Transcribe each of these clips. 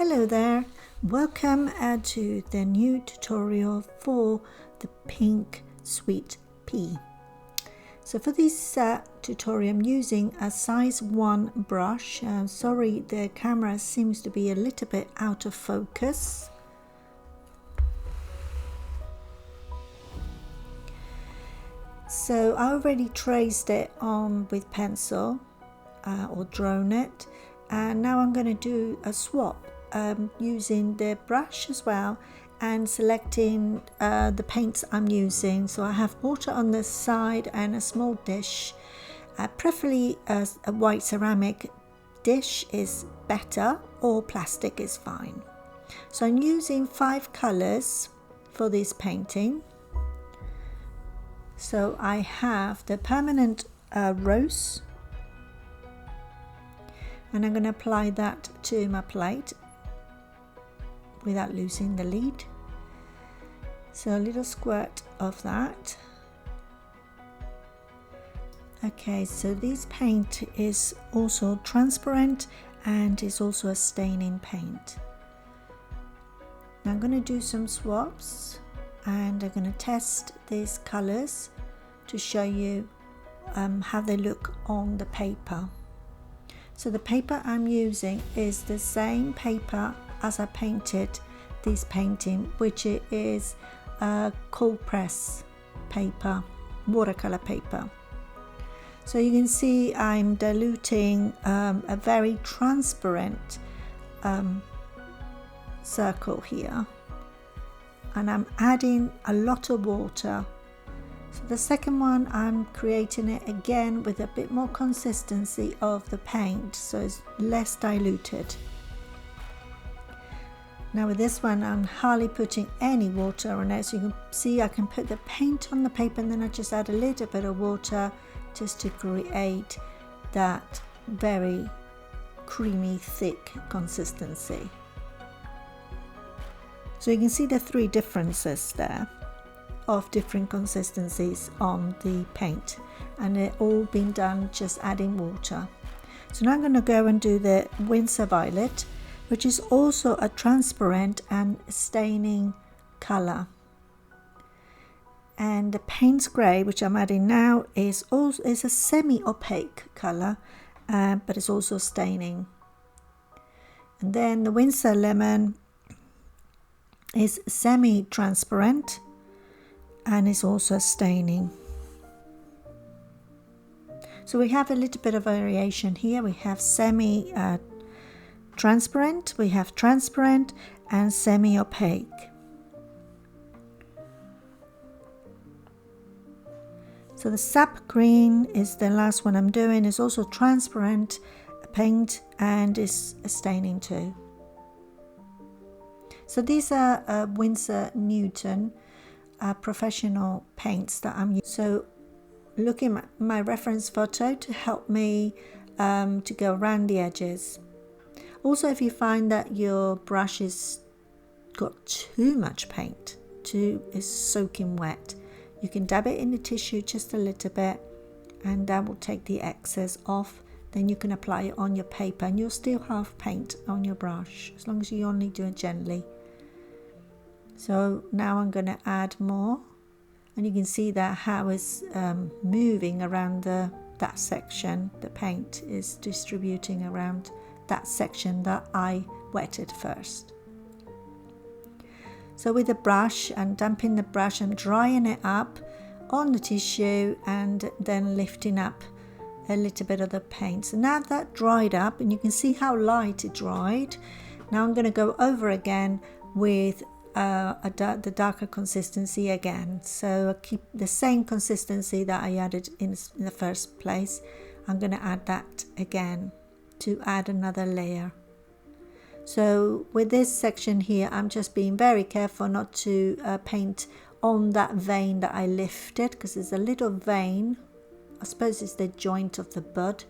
Hello there, welcome to the new tutorial for the pink sweet pea. So for this tutorial I'm using a size 1 brush. Sorry, the camera seems to be a little bit out of focus. So I already traced it on with pencil or drawn it, and now I'm going to do a swap using the brush as well and selecting the paints I'm using. So I have water on the side and a small dish, preferably a white ceramic dish is better, or plastic is fine. So I'm using 5 colors for this painting. So I have the permanent rose, and I'm going to apply that to my plate without losing the lid. So a little squirt of that. Okay, so this paint is also transparent and is also a staining paint. Now I'm going to do some swaps and I'm going to test these colors to show you how they look on the paper. So the paper I'm using is the same paper as I painted this painting, which is cold press paper, watercolor paper. So you can see I'm diluting a very transparent circle here, and I'm adding a lot of water. So the second one I'm creating it again with a bit more consistency of the paint, so it's less diluted. Now with this one I'm hardly putting any water on it, so you can see I can put the paint on the paper and then I just add a little bit of water just to create that very creamy thick consistency. So you can see the 3 differences there of different consistencies on the paint, and they're all been done just adding water. So now I'm going to go and do the Winsor Violet, which is also a transparent and staining color. And the Payne's Grey, which I'm adding now, is a semi-opaque color, but it's also staining. And then the Winsor Lemon is semi-transparent and is also staining. So we have a little bit of variation here. We have semi-transparent, we have transparent and semi-opaque. So the sap green is the last one I'm doing. It's also transparent paint and is staining too. So these are Winsor Newton professional paints that I'm using. So looking at my reference photo to help me to go around the edges. Also, if you find that your brush has got too much paint, is soaking wet, you can dab it in the tissue just a little bit and that will take the excess off. Then you can apply it on your paper and you'll still have paint on your brush as long as you only do it gently. So now I'm going to add more, and you can see that how it's moving around that section. The paint is distributing around that section that I wetted first. So with the brush and damping the brush and drying it up on the tissue and then lifting up a little bit of the paint. So now that dried up, and you can see how light it dried, now I'm going to go over again with the darker consistency again. So I keep the same consistency that I added in the first place. I'm going to add that again to add another layer. So with this section here I'm just being very careful not to paint on that vein that I lifted, because there's a little vein, I suppose it's the joint of the bud,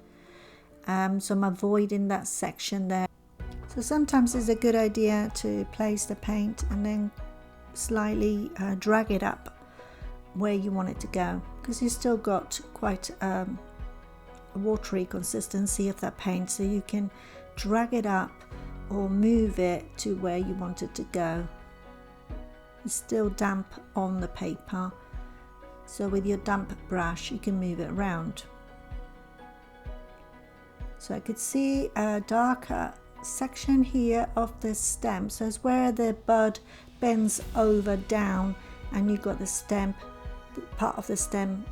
so I'm avoiding that section there. So sometimes it's a good idea to place the paint and then slightly drag it up where you want it to go, because you've still got quite a watery consistency of that paint, so you can drag it up or move it to where you want it to go. It's still damp on the paper, so with your damp brush you can move it around. So I could see a darker section here of the stem, so it's where the bud bends over down and you've got the stem, part of the stem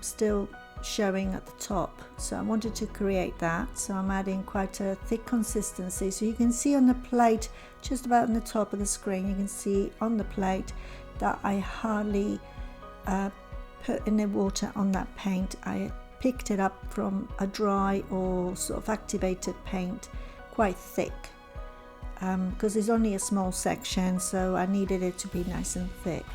still showing at the top. So I wanted to create that, so I'm adding quite a thick consistency. So you can see on the plate, just about on the top of the screen, you can see on the plate that I hardly put any water on that paint. I picked it up from a dry or sort of activated paint, quite thick, because it's only a small section, so I needed it to be nice and thick.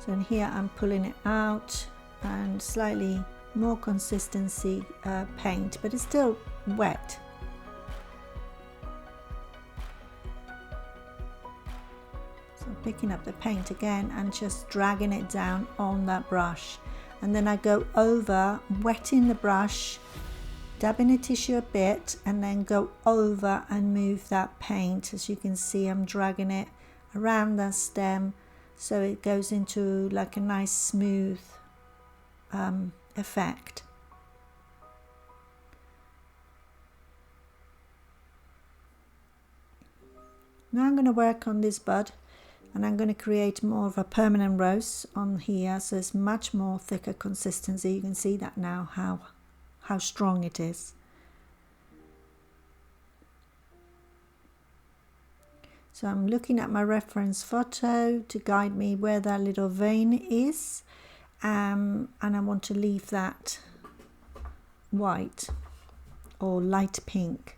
So in here I'm pulling it out and slightly more consistency paint, but it's still wet. So picking up the paint again and just dragging it down on that brush, and then I go over, wetting the brush, dabbing the tissue a bit, and then go over and move that paint. As you can see, I'm dragging it around the stem so it goes into like a nice smooth effect. Now I'm going to work on this bud, and I'm going to create more of a permanent rose on here, so it's much more thicker consistency. You can see that now, how strong it is. So I'm looking at my reference photo to guide me where that little vein is, and I want to leave that white or light pink.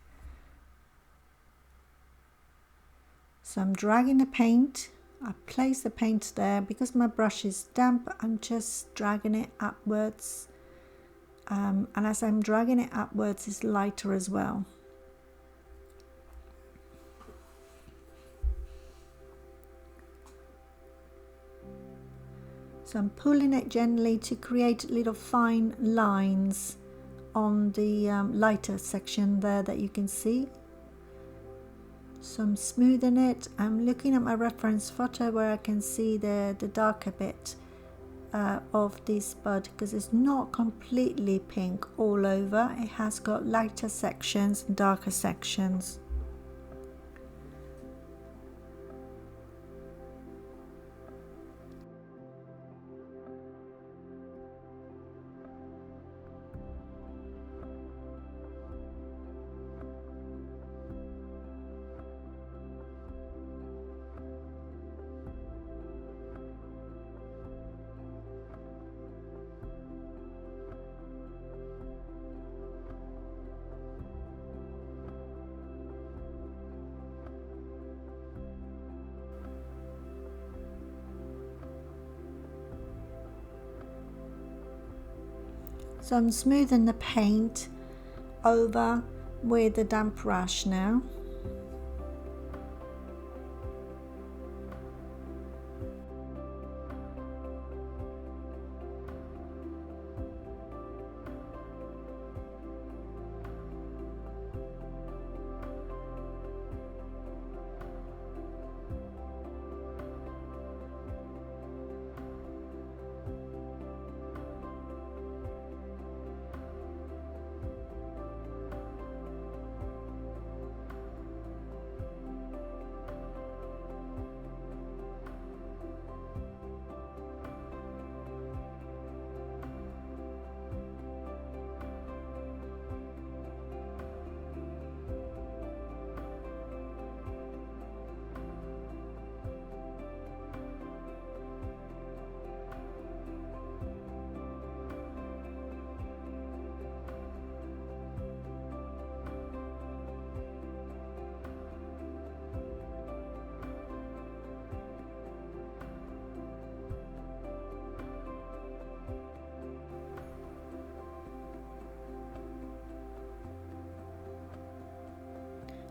So I'm dragging the paint, I place the paint there. Because my brush is damp, I'm just dragging it upwards, and as I'm dragging it upwards, it's lighter as well. So I'm pulling it gently to create little fine lines on the lighter section there that you can see. So I'm smoothing it. I'm looking at my reference photo where I can see the darker bit of this bud, because it's not completely pink all over. It has got lighter sections and darker sections. So I'm smoothing the paint over with the damp brush now.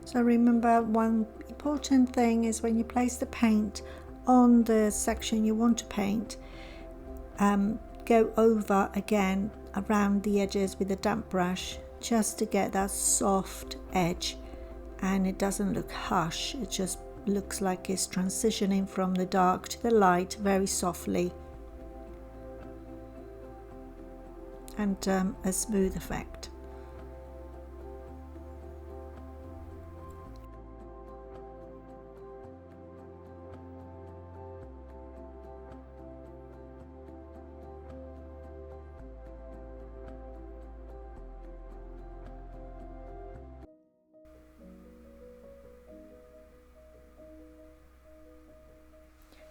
So remember, one important thing is when you place the paint on the section you want to paint, go over again around the edges with a damp brush just to get that soft edge, and it doesn't look harsh, it just looks like it's transitioning from the dark to the light very softly, and a smooth effect.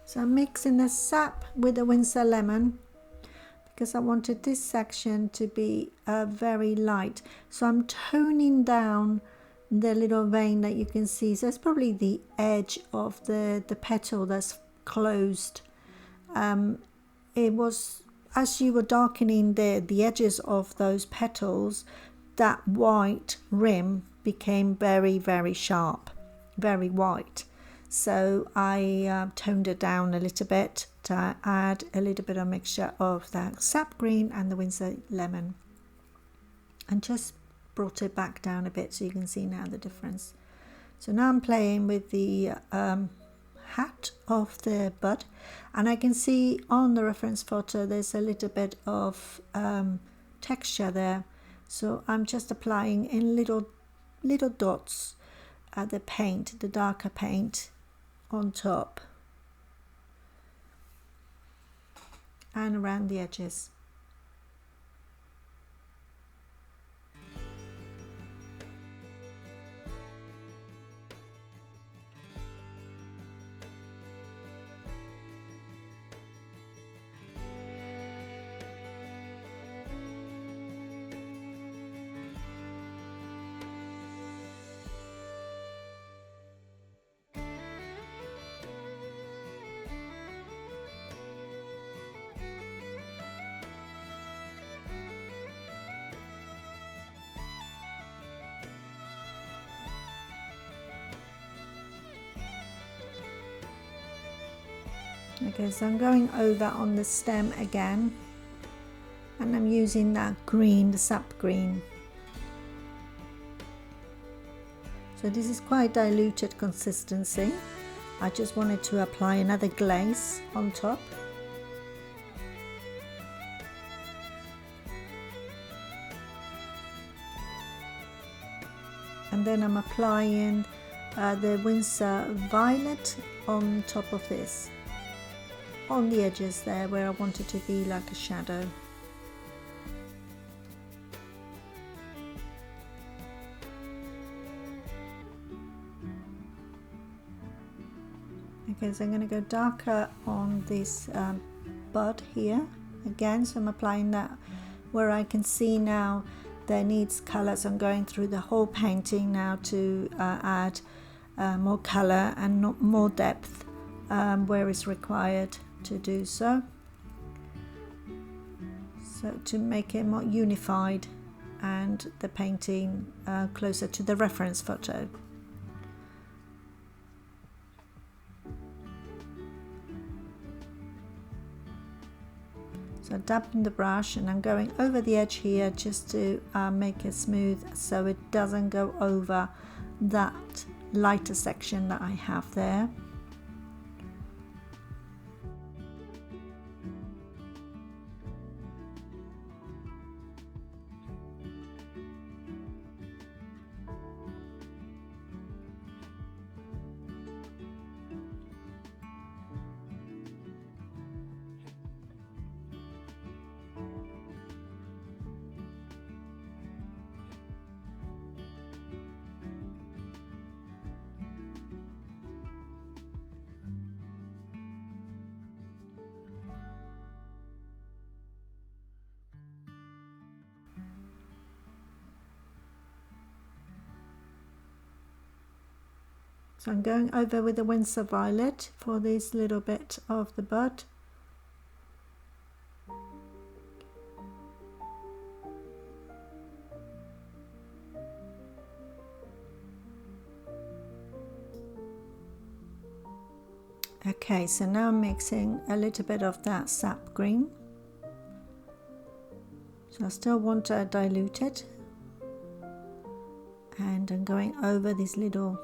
So I'm mixing the sap with the Winsor lemon because I wanted this section to be very light. So I'm toning down the little vein that you can see. So it's probably the edge of the petal that's closed. It was, as you were darkening the edges of those petals, that white rim became very, very sharp, very white. So I toned it down a little bit to add a little bit of mixture of that sap green and the Winsor lemon, and just brought it back down a bit so you can see now the difference. So now I'm playing with the hat of the bud, and I can see on the reference photo there's a little bit of texture there, so I'm just applying in little dots the paint, the darker paint, on top and around the edges. Okay, so I'm going over on the stem again, and I'm using that green, the sap green. So this is quite diluted consistency. I just wanted to apply another glaze on top. And then I'm applying the Winsor violet on top of this, on the edges there where I want it to be like a shadow. Okay, so I'm going to go darker on this bud here again, so I'm applying that where I can see now there needs colour, so I'm going through the whole painting now to add more colour and more depth where it's required to do so, to make it more unified and the painting closer to the reference photo. So I dampen the brush and I'm going over the edge here just to make it smooth so it doesn't go over that lighter section that I have there. So I'm going over with the Winsor violet for this little bit of the bud. Okay, so now I'm mixing a little bit of that sap green So I still want to dilute it, and I'm going over these little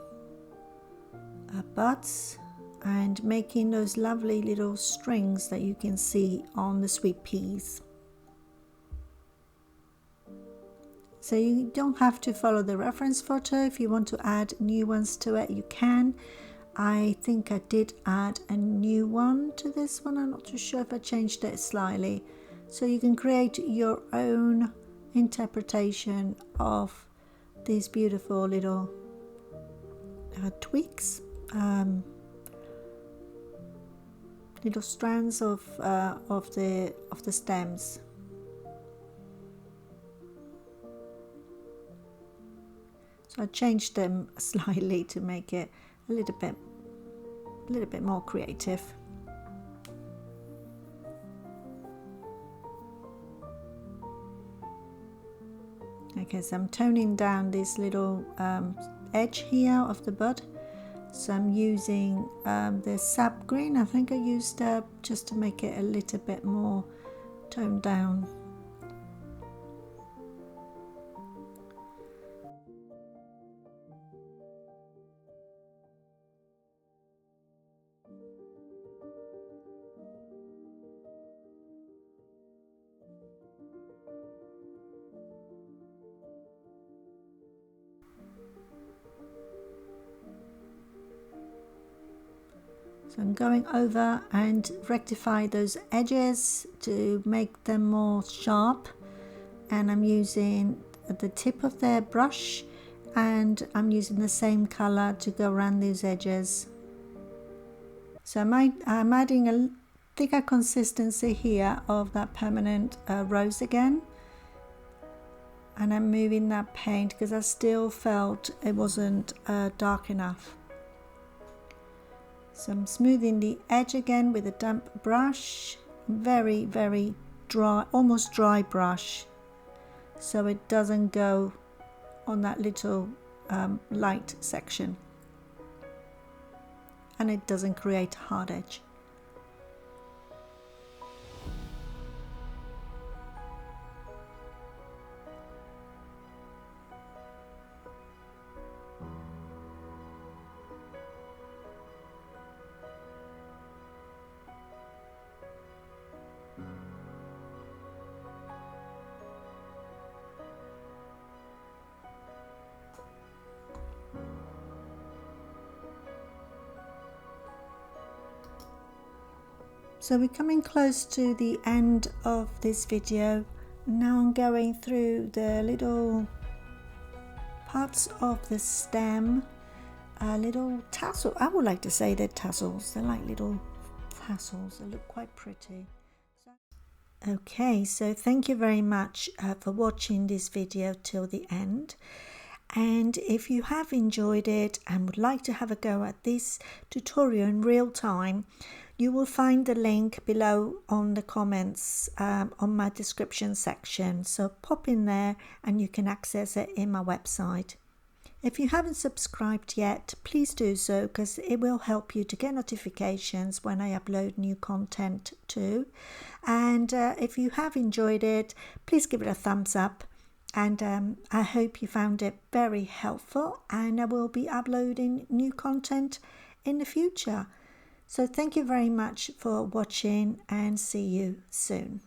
buds and making those lovely little strings that you can see on the sweet peas. So you don't have to follow the reference photo. If you want to add new ones to it, you can. I think I did add a new one to this one. I'm not too sure if I changed it slightly. So you can create your own interpretation of these beautiful little twigs, little strands of the stems. So I changed them slightly to make it a little bit more creative. Okay, so I'm toning down this little edge here of the bud. So I'm using the sap green. I think I used just to make it a little bit more toned down. So I'm going over and rectify those edges to make them more sharp, and I'm using the tip of the brush, and I'm using the same color to go around these edges. So I'm adding a thicker consistency here of that permanent rose again, and I'm moving that paint because I still felt it wasn't dark enough. So I'm smoothing the edge again with a damp brush, very dry, almost dry brush, so it doesn't go on that little light section, and it doesn't create hard edge. So we're coming close to the end of this video. Now I'm going through the little parts of the stem, little tassel. I would like to say they're tassels. They're like little tassels. They look quite pretty. Okay, so thank you very much for watching this video till the end. And if you have enjoyed it and would like to have a go at this tutorial in real time, you will find the link below on the comments on my description section. So pop in there and you can access it in my website. If you haven't subscribed yet, please do so, because it will help you to get notifications when I upload new content too. And if you have enjoyed it, please give it a thumbs up. And I hope you found it very helpful, and I will be uploading new content in the future. So thank you very much for watching, and see you soon.